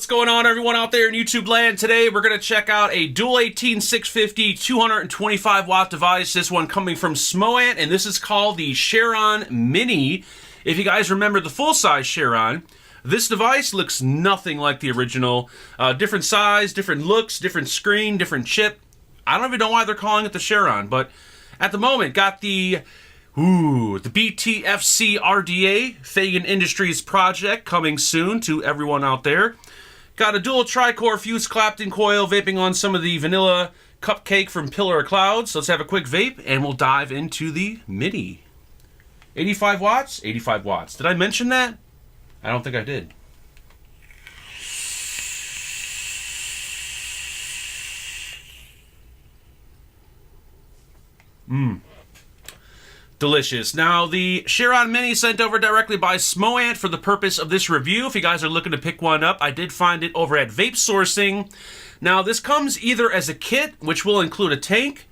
What's going on, everyone out there in YouTube land? Today we're going to check out a dual 18650 225 watt device. This one coming from Smoant, and this is called the Charon Mini. If you guys remember the full-size Charon, this device looks nothing like the original. Different size, different looks, different screen, different chip. I don't even know why they're calling it the Charon, but at the moment got the BTFC RDA, Fagan Industries project, coming soon to everyone out there. Got a dual tri-core fused Clapton coil, vaping on some of the vanilla cupcake from Pillar of Clouds. So let's have a quick vape, and we'll dive into the Mini. 85 watts? 85 watts. Did I mention that? I don't think I did. Delicious. Now, the Charon Mini sent over directly by Smoant for the purpose of this review. If you guys are looking to pick one up, I did find it over at Vape Sourcing. Now, this comes either as a kit, which will include a tank,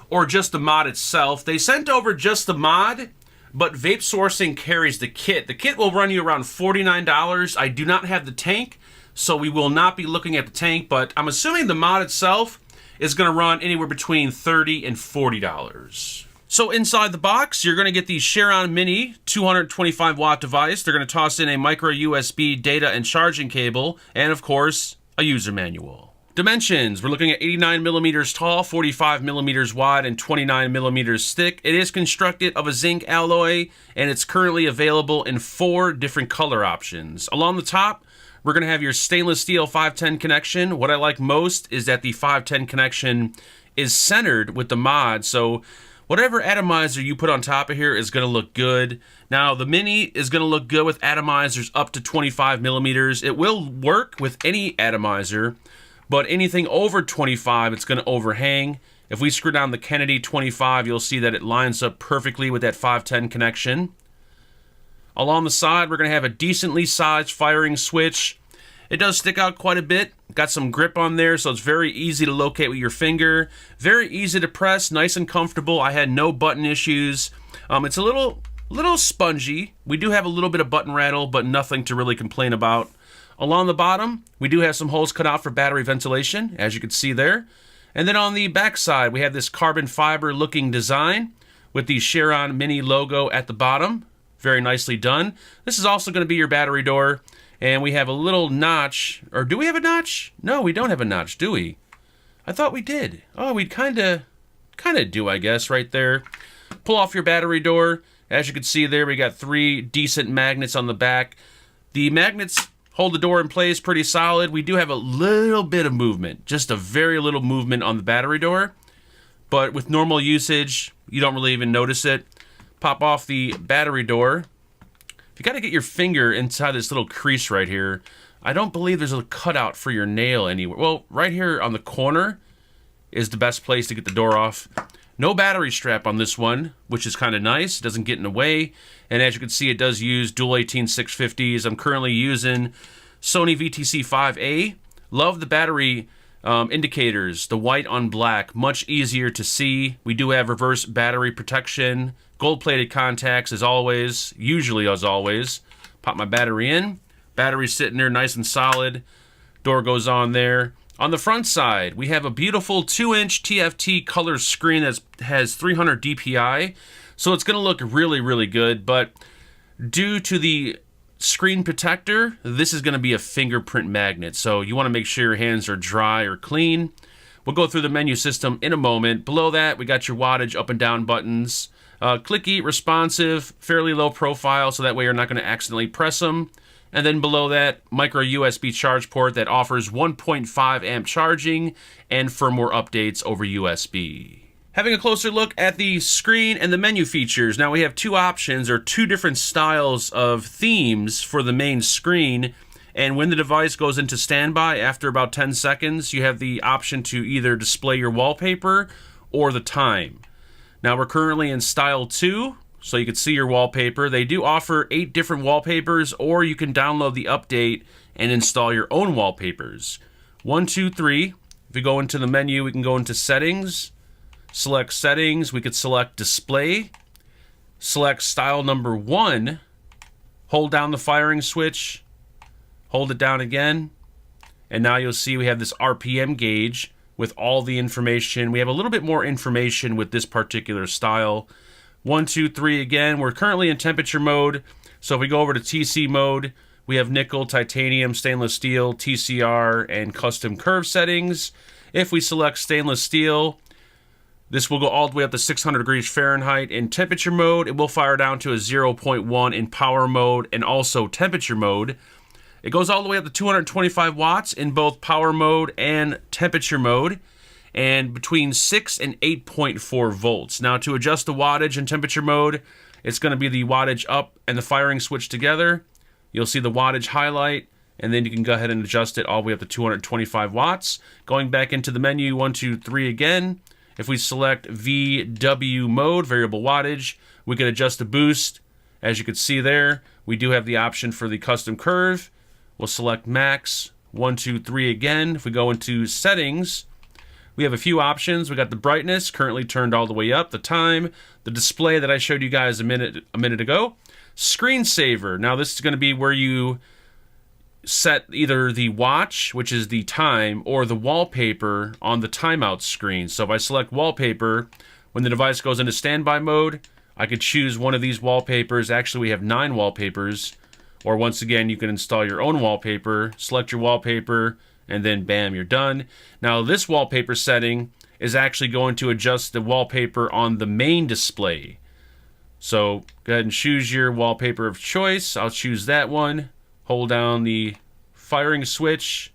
or just the mod itself. They sent over just the mod, but Vape Sourcing carries the kit. The kit will run you around $49. I do not have the tank, so we will not be looking at the tank, but I'm assuming the mod itself is going to run anywhere between $30 and $40. So inside the box, you're going to get the Charon Mini 225 watt device. They're going to toss in a micro USB data and charging cable, and of course, a user manual. Dimensions, we're looking at 89 millimeters tall, 45 millimeters wide, and 29 millimeters thick. It is constructed of a zinc alloy, and it's currently available in 4 different color options. Along the top, we're going to have your stainless steel 510 connection. What I like most is that the 510 connection is centered with the mod, so whatever atomizer you put on top of here is going to look good. Now, the Mini is going to look good with atomizers up to 25 millimeters. It will work with any atomizer, but anything over 25, it's going to overhang. If we screw down the Kennedy 25, you'll see that it lines up perfectly with that 510 connection. Along the side, we're going to have a decently sized firing switch. It does stick out quite a bit. Got some grip on there, so it's very easy to locate with your finger. Very easy to press, nice and comfortable. I had no button issues. It's a little spongy. We do have a little bit of button rattle, but nothing to really complain about. Along the bottom, we do have some holes cut out for battery ventilation, as you can see there. And then on the back side, we have this carbon fiber looking design with the Charon Mini logo at the bottom. Very nicely done. This is also going to be your battery door. And we have a little notch, or do we have a notch? No, we don't have a notch, do we? I thought we did. Oh, we kind of do, I guess, right there. Pull off your battery door. As you can see there, we got 3 decent magnets on the back. The magnets hold the door in place pretty solid. We do have a little bit of movement, just a very little movement on the battery door. But with normal usage, you don't really even notice it. Pop off the battery door. You got to get your finger inside this little crease right here. I don't believe there's a cutout for your nail anywhere. Well, right here on the corner is the best place to get the door off. No battery strap on this one, which is kind of nice. It doesn't get in the way. And as you can see, it does use dual 18650s. I'm currently using Sony VTC5A. Love the battery indicators, the white on black, much easier to see. We do have reverse battery protection. Gold-plated contacts as always, usually as always. Pop my battery in. Battery's sitting there nice and solid. Door goes on there. On the front side, we have a beautiful 2-inch TFT color screen that has 300 DPI. So it's going to look really, really good. But due to the screen protector, this is going to be a fingerprint magnet. So you want to make sure your hands are dry or clean. We'll go through the menu system in a moment. Below that, we got your wattage up and down buttons. Clicky, responsive, fairly low profile, so that way you're not going to accidentally press them. And then below that, micro USB charge port that offers 1.5 amp charging and firmware updates over USB. Having a closer look at the screen and the menu features. Now we have 2 options, or 2 different styles of themes for the main screen. And when the device goes into standby, after about 10 seconds, you have the option to either display your wallpaper or the time. Now we're currently in style 2, so you can see your wallpaper. They do offer 8 different wallpapers, or you can download the update and install your own wallpapers. 1, 2, 3. If we go into the menu, we can go into settings, select settings, we could select display, select style number 1, hold down the firing switch, hold it down again, And now you'll see we have this RPM gauge with all the information. We have a little bit more information with this particular style. 1, 2, 3 again. We're currently in temperature mode. So if we go over to TC mode, we have nickel, titanium, stainless steel, TCR, and custom curve settings. If we select stainless steel, this will go all the way up to 600 degrees Fahrenheit. In temperature mode, it will fire down to a 0.1 in power mode and also temperature mode. It goes all the way up to 225 watts in both power mode and temperature mode, and between 6 and 8.4 volts. Now, to adjust the wattage in temperature mode, it's going to be the wattage up and the firing switch together. You'll see the wattage highlight, and then you can go ahead and adjust it all the way up to 225 watts. Going back into the menu, 1, 2, 3 again. If we select VW mode, variable wattage, we can adjust the boost. As you can see there, we do have the option for the custom curve. We'll select max, 1, 2, 3 again. If we go into settings, we have a few options. We got the brightness currently turned all the way up, the time, the display that I showed you guys a minute ago, screensaver. Now this is going to be where you set either the watch, which is the time, or the wallpaper on the timeout screen. So if I select wallpaper, when the device goes into standby mode, I could choose one of these wallpapers. Actually, we have 9 wallpapers. Or once again, you can install your own wallpaper, select your wallpaper, and then bam, you're done. Now this wallpaper setting is actually going to adjust the wallpaper on the main display. So go ahead and choose your wallpaper of choice. I'll choose that one. Hold down the firing switch.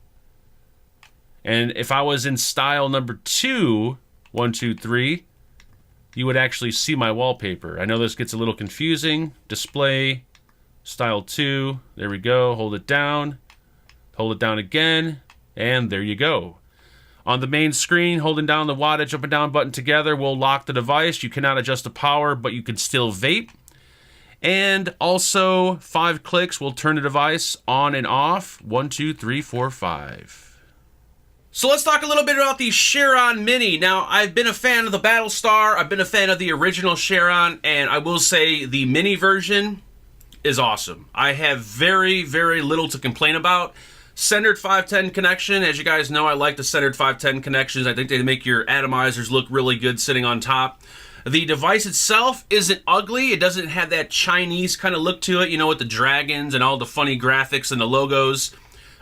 And if I was in style number 2, 1, 2, 3, you would actually see my wallpaper. I know this gets a little confusing. Display. Style 2, there we go, hold it down again, and there you go. On the main screen, holding down the wattage up and down button together will lock the device. You cannot adjust the power, but you can still vape. And also, 5 clicks will turn the device on and off. 1, 2, 3, 4, 5. So let's talk a little bit about the Charon Mini. Now, I've been a fan of the Battlestar, I've been a fan of the original Charon, and I will say the Mini version is awesome. I have very, very little to complain about. Centered 510 connection. As you guys know, I like the centered 510 connections. I think they make your atomizers look really good sitting on top. The device itself isn't ugly. It doesn't have that Chinese kind of look to it, you know, with the dragons and all the funny graphics and the logos.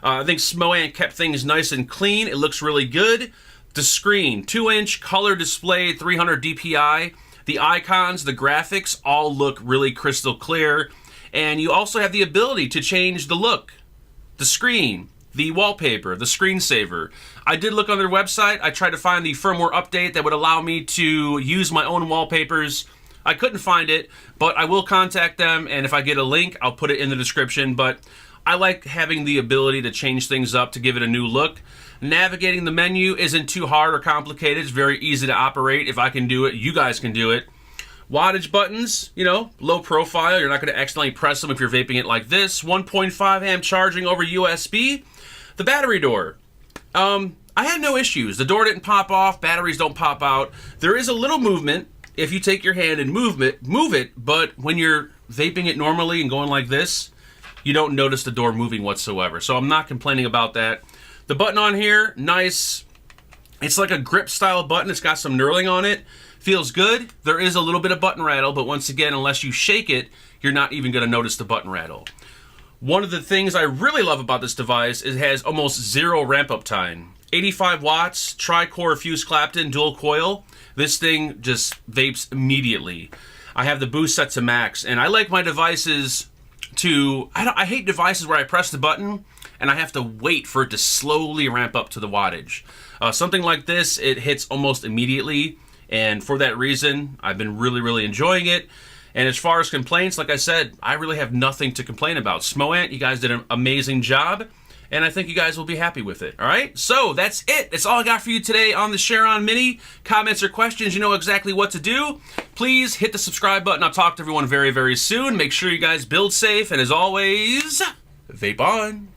I think Smoant kept things nice and clean. It looks really good. The screen, 2-inch color display, 300 DPI. The icons, the graphics all look really crystal clear. And you also have the ability to change the look, the screen, the wallpaper, the screensaver. I did look on their website. I tried to find the firmware update that would allow me to use my own wallpapers. I couldn't find it, but I will contact them, and if I get a link, I'll put it in the description. But I like having the ability to change things up to give it a new look. Navigating the menu isn't too hard or complicated. It's very easy to operate. If I can do it, you guys can do it. Wattage buttons, you know, low profile. You're not going to accidentally press them if you're vaping it like this. 1.5 amp charging over USB. The battery door. I had no issues. The door didn't pop off. Batteries don't pop out. There is a little movement if you take your hand and move it, but when you're vaping it normally and going like this, you don't notice the door moving whatsoever. So I'm not complaining about that. The button on here, nice. It's like a grip style button. It's got some knurling on it. Feels good. There is a little bit of button rattle, but once again, unless you shake it, you're not even going to notice the button rattle. One of the things I really love about this device is it has almost 0 ramp up time. 85 watts, tri-core fused Clapton, dual coil. This thing just vapes immediately. I have the boost set to max, and I like my devices to... I hate devices where I press the button and I have to wait for it to slowly ramp up to the wattage. Something like this, it hits almost immediately. And for that reason, I've been really, really enjoying it. And as far as complaints, like I said, I really have nothing to complain about. Smoant, you guys did an amazing job. And I think you guys will be happy with it. All right? So that's it. That's all I got for you today on the Charon Mini. Comments or questions, you know exactly what to do. Please hit the subscribe button. I'll talk to everyone very, very soon. Make sure you guys build safe. And as always, vape on.